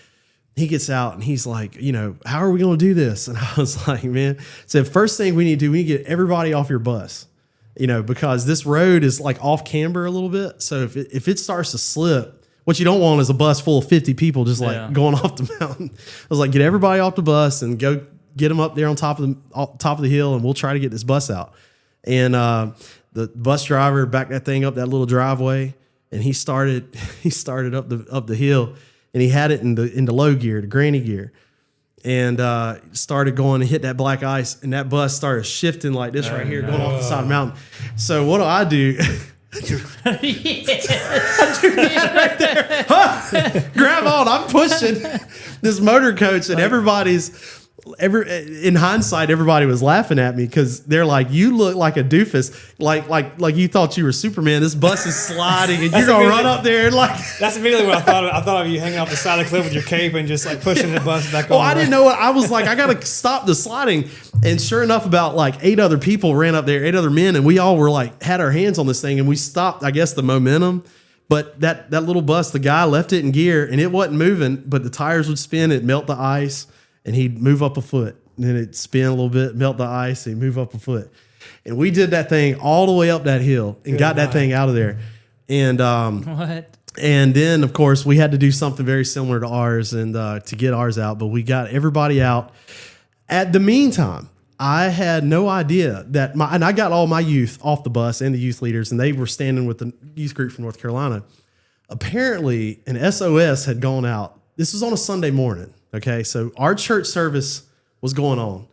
He gets out and he's like, how are we going to do this? And I was like, man, so first thing we need to do, we need to get everybody off your bus. Because this road is like off camber a little bit. So if it starts to slip, what you don't want is a bus full of 50 people just going off the mountain. I was like, get everybody off the bus and go get them up there on top of the hill, and we'll try to get this bus out. And the bus driver backed that thing up that little driveway, and he started up the hill, and he had it in the low gear, the granny gear. And started going and hit that black ice, and that bus started shifting like this right here, going off the side of the mountain. So what do? I do that right there. Huh? Grab on. I'm pushing this motor coach, and in hindsight, everybody was laughing at me because they're like, "You look like a doofus, like you thought you were Superman. This bus is sliding, and you're gonna run up there and like." That's immediately what I thought of. I thought of you hanging off the side of the cliff with your cape and just like pushing the bus back. Well, I didn't know what I was like. I gotta stop the sliding, and sure enough, about like 8 other people ran up there, 8 other men, and we all were like had our hands on this thing, and we stopped. I guess the momentum. But that little bus, the guy left it in gear, and it wasn't moving, but the tires would spin, it'd melt the ice, and he'd move up a foot. And then it'd spin a little bit, melt the ice, and move up a foot. And we did that thing all the way up that hill and got that thing out of there. And what? And then, of course, we had to do something very similar to ours and to get ours out. But we got everybody out. At the meantime, I had no idea and I got all my youth off the bus and the youth leaders, and they were standing with the youth group from North Carolina. Apparently, an SOS had gone out. This was on a Sunday morning. Okay, so our church service was going on.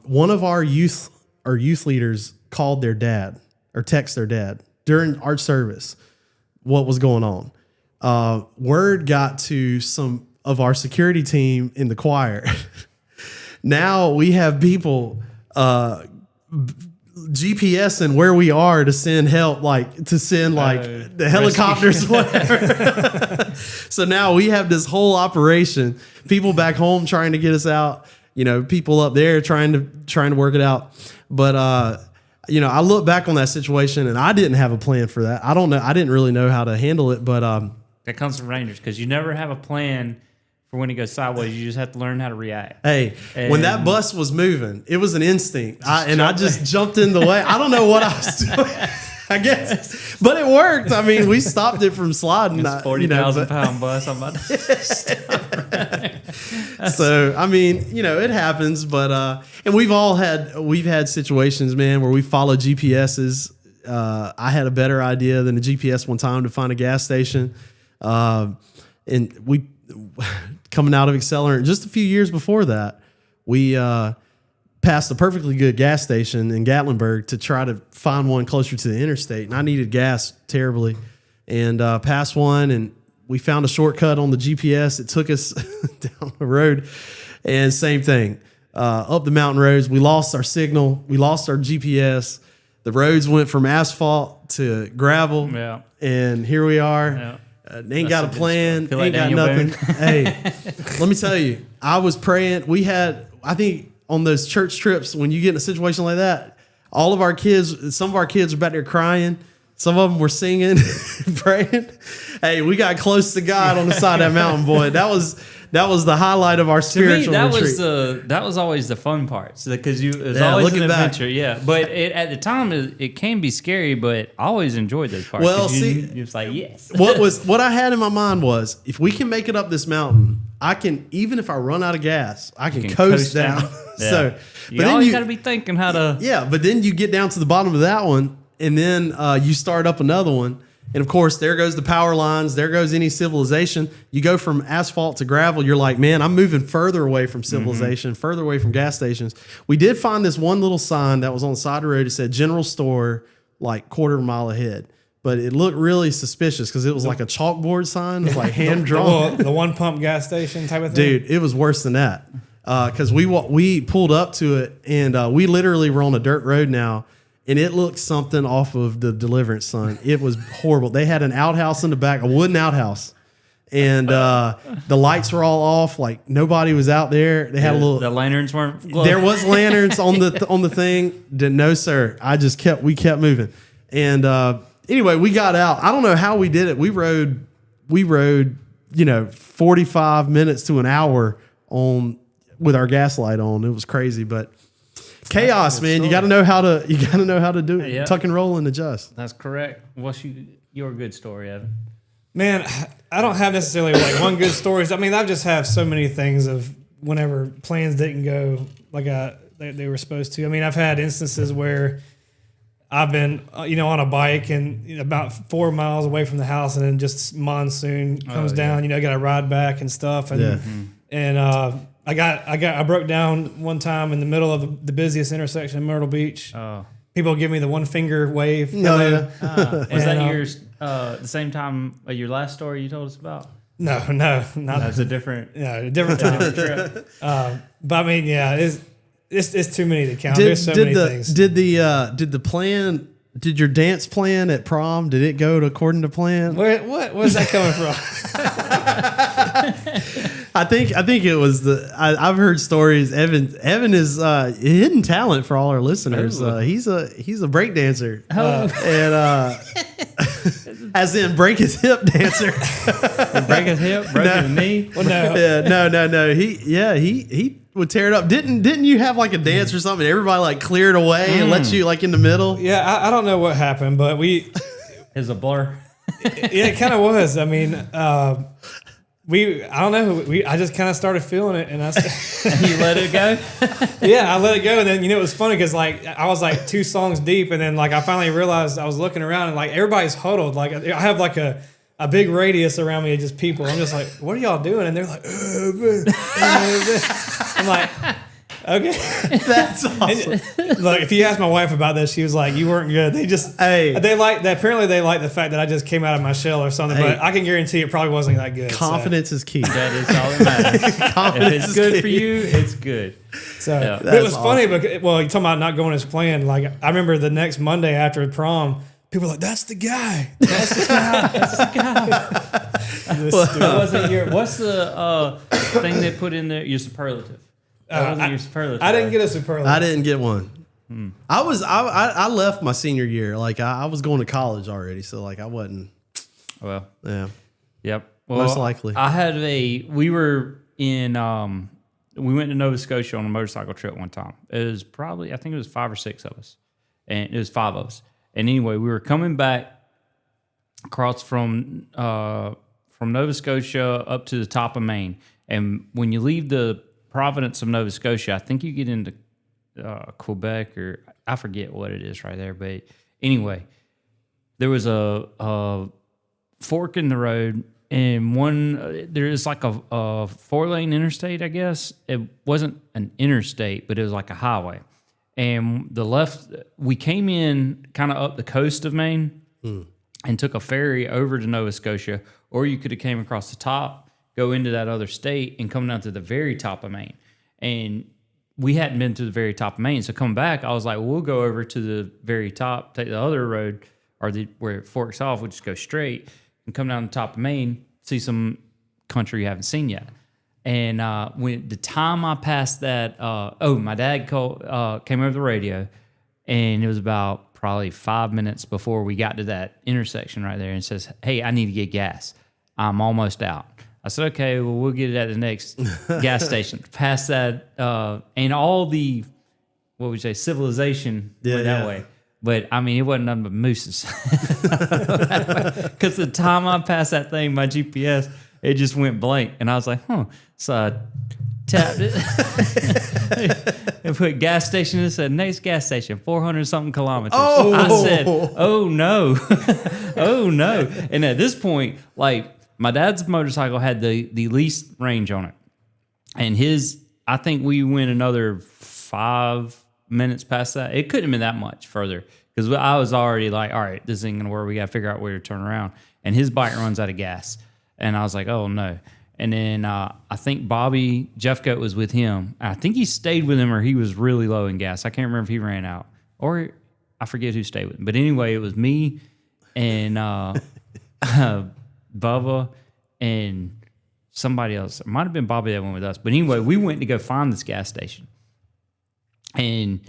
One of our youth leaders called their dad or texted their dad during our service what was going on. Word got to some of our security team in the choir. Now we have people GPSing where we are to send help, the helicopters, whatever. So now we have this whole operation. People back home trying to get us out. People up there trying to work it out. But I look back on that situation, and I didn't have a plan for that. I don't know. I didn't really know how to handle it. But that comes from Rangers, because you never have a plan for when it goes sideways. You just have to learn how to react. Hey, when that bus was moving, it was an instinct. I just jumped in the way. I don't know what I was doing, I guess. But it worked. I mean, we stopped it from sliding. It's 40,000 pound bus. I'm about to stop. So, I mean, it happens. But, and we've had situations, man, where we follow GPSs. I had a better idea than the GPS one time to find a gas station. And we... coming out of Accelerant, just a few years before that, we passed a perfectly good gas station in Gatlinburg to try to find one closer to the interstate. And I needed gas terribly, and passed one, and we found a shortcut on the GPS. It took us down the road, and same thing, up the mountain roads. We lost our signal. We lost our GPS. The roads went from asphalt to gravel, and here we are. Yeah. Ain't got a plan, ain't got nothing. Hey, let me tell you, I was praying. I think on those church trips, when you get in a situation like that, some of our kids are back there crying. Some of them were singing, praying. Hey, we got close to God on the side of that mountain, boy. That was the highlight of our spiritual retreat. That was always the fun part, because it was always an adventure. Yeah, but at the time it can be scary, but I always enjoyed those parts. Well, see, you're just like, yes. what I had in my mind was, if we can make it up this mountain, I can, even if I run out of gas, I can coast down. Yeah. So, you always got to be thinking how to. Yeah, but then you get down to the bottom of that one, and then you start up another one. And of course, there goes the power lines. There goes any civilization. You go from asphalt to gravel. You're like, man, I'm moving further away from civilization, further away from gas stations. We did find this one little sign that was on the side of the road. It said general store, like quarter of a mile ahead. But it looked really suspicious because it was like a chalkboard sign. It was like hand drawn. The one pump gas station type of thing. Dude, it was worse than that. Because we pulled up to it, and we literally were on a dirt road now. And it looked something off of the Deliverance, son. It was horrible. They had an outhouse in the back, a wooden outhouse. And the lights were all off. Like, nobody was out there. They had a little... The lanterns weren't glowing. There was lanterns on the thing. No, sir. We kept moving. And anyway, we got out. I don't know how we did it. We rode 45 minutes to an hour with our gas light on. It was crazy, but... Chaos, man. You got to know how to do it. Yep. Tuck and roll and adjust. That's correct. What's your good story, Evan? Man, I don't have necessarily like one good story. I mean, I just have so many things of whenever plans didn't go like they were supposed to. I mean, I've had instances where I've been on a bike and about 4 miles away from the house, and then just monsoon comes down. Got to ride back and stuff, and I broke down one time in the middle of the busiest intersection in Myrtle Beach. Oh. People give me the one finger wave. No. Was that the same time your last story you told us about? No, not. That's a different time. But I mean, it's too many to count. There's so many things. Did your dance plan at prom? Did it go according to plan? Where's that coming from? I think it was I've heard stories. Evan is a hidden talent for all our listeners. He's a break dancer, and as in break his hip dancer. Break his hip, break his knee. Well, no. No. He would tear it up. Didn't you have like a dance or something? Everybody like cleared away and let you like in the middle. Yeah, I don't know what happened, but it's a blur. It kind of was. I mean, I don't know. I just kind of started feeling it, and you let it go. Yeah, I let it go, and then it was funny because like I was like 2 songs deep, and then like I finally realized I was looking around and like everybody's huddled. Like I have like a big radius around me of just people. I'm just like, what are y'all doing? And they're like, I'm like, okay, that's awesome. Like, if you ask my wife about this, she was like, you weren't good. Apparently they like the fact that I just came out of my shell or something, but I can guarantee it probably wasn't that good. Confidence is key. That is all that matters. If it's good for you, it's good. So but it was funny because, you're talking about not going as planned. Like, I remember the next Monday after prom, people were like, that's the guy. That's the guy. That's the guy. What's the thing they put in there? Your superlative. Your superlative. I didn't get a superlative. I didn't get one. I left my senior year. Like I was going to college already. So like I wasn't. Well. Yeah. Yep. Well, most likely. We were in, we went to Nova Scotia on a motorcycle trip one time. It was probably, I think it was 5 or 6 of us. And it was 5 of us. And anyway, we were coming back across from Nova Scotia up to the top of Maine. And when you leave the province of Nova Scotia, I think you get into Quebec, or I forget what it is right there. But anyway, there was a fork in the road, and there is like a 4-lane interstate, I guess. It wasn't an interstate, but it was like a highway. And we came in kind of up the coast of Maine and took a ferry over to Nova Scotia, or you could have came across the top, go into that other state, and come down to the very top of Maine. And we hadn't been to the very top of Maine. So coming back, I was like, we'll go over to the very top, take the other road, or where it forks off, we'll just go straight and come down the top of Maine, see some country you haven't seen yet. And when the time I passed that, my dad came over the radio, and it was about probably 5 minutes before we got to that intersection right there and says, "Hey, I need to get gas. I'm almost out." I said, "Okay, well, we'll get it at the next gas station." Past that, and all the, what would you say, civilization went that way. But, I mean, it wasn't nothing but mooses. Because the time I passed that thing, my GPS, it just went blank. And I was like, So I tapped it and put gas station. It said, next gas station, 400-something kilometers. Oh. I said, oh, no. Oh, no. And at this point, like, my dad's motorcycle had the least range on it. And his, I think we went another 5 minutes past that. It couldn't have been that much further because I was already like, all right, this ain't gonna work. We gotta figure out where to turn around. And his bike runs out of gas. And I was like, oh no. And then I think Bobby Jeffcoat was with him. I think he stayed with him or he was really low in gas. I can't remember if he ran out or I forget who stayed with him. But anyway, it was me and Bubba and somebody else. It might have been Bobby that went with us. But anyway, we went to go find this gas station. And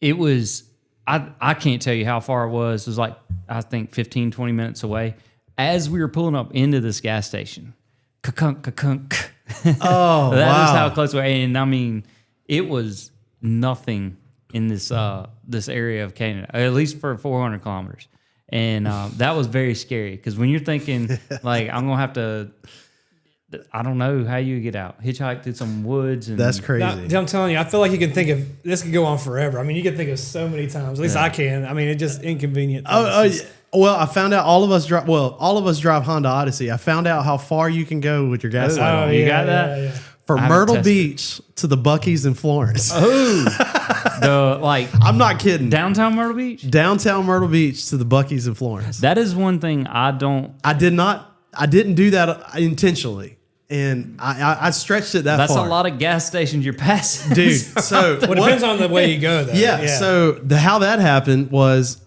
it was, I can't tell you how far it was. It was like, I think 15, 20 minutes away. As we were pulling up into this gas station, ka-kunk, ka-kunk. Oh, That is how close we were. And I mean, it was nothing in this this area of Canada, at least for 400 kilometers. And that was very scary because when you're thinking, like, I'm going to have to, I don't know how you get out. Hitchhike through some woods. And that's crazy. I'm telling you, I feel like you can think of, this could go on forever. I mean, you can think of so many times. At least I can. I mean, it's just inconvenient. Well, I found out all of us drive Honda Odyssey. I found out how far you can go with your gas light on. You got that? Yeah. From Myrtle Beach to the Buc-ee's in Florence. I'm not kidding. Downtown Myrtle Beach? Downtown Myrtle Beach to the Buc-ee's in Florence. That is one thing I didn't do that intentionally. And I stretched it That's far. a lot of gas stations you're passing. Dude, so... Well, it depends on the way you go, though. Yeah, so how that happened was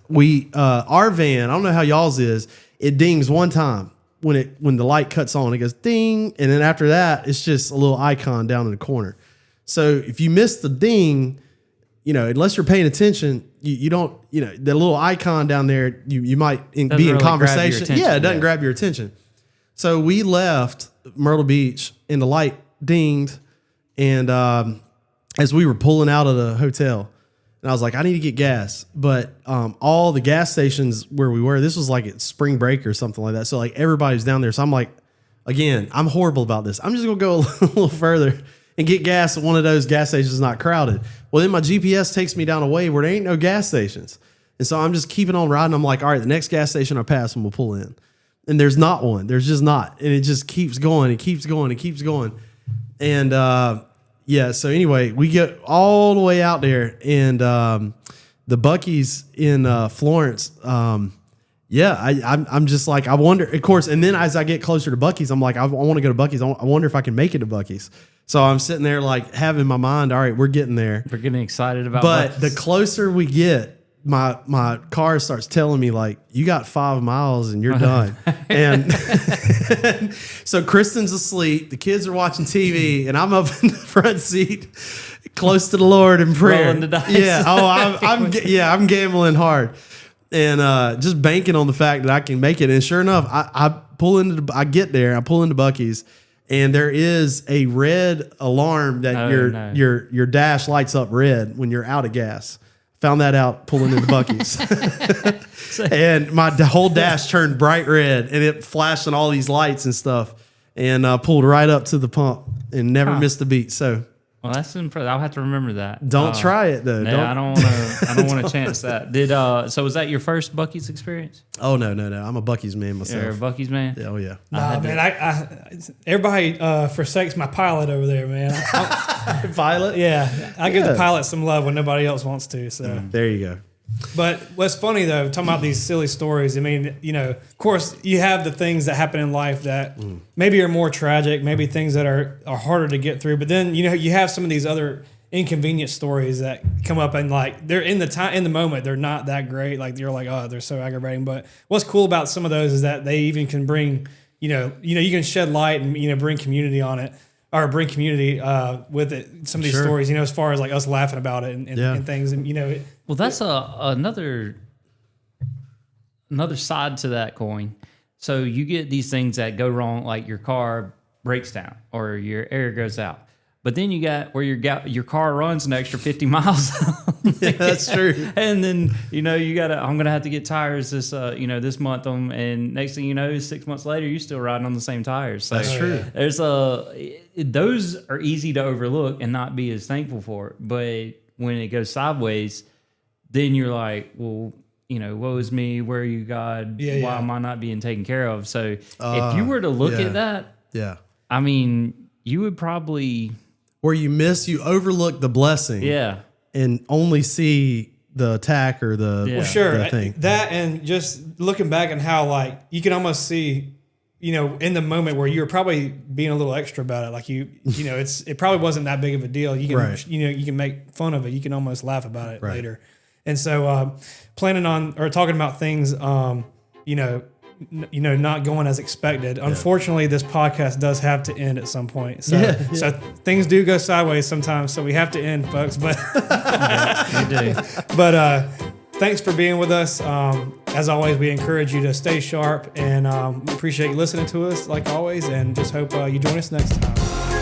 our van, I don't know how y'all's is, it dings one time when the light cuts on. It goes ding, and then after that, it's just a little icon down in the corner. So if you miss the ding, unless you're paying attention, you don't, the little icon down there, you might be in conversation. Yeah, it doesn't grab your attention. So we left Myrtle Beach and the light dinged. And as we were pulling out of the hotel, and I was like, I need to get gas. But all the gas stations where we were, this was like at spring break or something like that. So like everybody's down there. So I'm like, again, I'm horrible about this. I'm just going to go a little further and get gas at one of those gas stations not crowded. Well, then my GPS takes me down a way where there ain't no gas stations. And so I'm just keeping on riding. I'm like, all right, the next gas station I pass and we'll pull in. And there's not one. There's just not. And it just keeps going. It keeps going. It keeps going. And so anyway, we get all the way out there. And the Buc-ee's in Florence, I'm just like, I wonder, of course. And then as I get closer to Buc-ee's, I'm like, I want to go to Buc-ee's. I wonder if I can make it to Buc-ee's. So I'm sitting there like having in my mind, all right, we're getting there. We're getting excited about But Buc-ee's. the closer we get, my car starts telling me like, you got 5 miles and you're done. And so Kristen's asleep. The kids are watching TV and I'm up in the front seat close to the Lord in prayer. Rolling the dice. Yeah. Oh, I'm gambling hard and just banking on the fact that I can make it. And sure enough, I pull into Buc-ee's and there is a red alarm that your dash lights up red when you're out of gas. Found that out pulling into Buc-ee's. And my whole dash turned bright red and it flashed on all these lights and stuff and pulled right up to the pump and never missed a beat. So, well, that's impressive. I'll have to remember that. Don't try it though. I don't want to chance that. So was that your first Buc-ee's experience? Oh no. I'm a Buc-ee's man myself. You're a Buc-ee's man? Oh yeah. Nah, man. I everybody forsakes my pilot over there, man. Pilot? Yeah. I give the pilot some love when nobody else wants to. So there you go. But what's funny though, talking about these silly stories, I mean, of course you have the things that happen in life that maybe are more tragic, maybe things that are harder to get through. But then, you have some of these other inconvenient stories that come up and like they're in the moment, they're not that great. Like you're like, oh, they're so aggravating. But what's cool about some of those is that they even can bring, you can shed light and, bring community on it. Or bring community with it. Some of these stories, as far as like us laughing about it and things, and Well, that's another another side to that coin. So you get these things that go wrong, like your car breaks down or your air goes out. But then you got where your car runs an extra 50 miles. Yeah, that's true. And then, I'm going to have to get tires this month. And next thing you know, 6 months later, you're still riding on the same tires. So that's true. Those are easy to overlook and not be as thankful for. But when it goes sideways, then you're like, well, woe is me. Where are you, God? Why am I not being taken care of? So if you were to look at that, I mean, you would probably... Where you overlook the blessing. Yeah. And only see the attack or the, the thing. That, and just looking back and how, like, you can almost see, in the moment where you were probably being a little extra about it. Like it probably wasn't that big of a deal. You can, you can make fun of it. You can almost laugh about it later. And so, planning on, or talking about things, not going as expected. Yeah. Unfortunately, this podcast does have to end at some point. So, so things do go sideways sometimes. So we have to end, folks. But we do. But thanks for being with us. As always, we encourage you to stay sharp, and we appreciate you listening to us like always. And just hope you join us next time.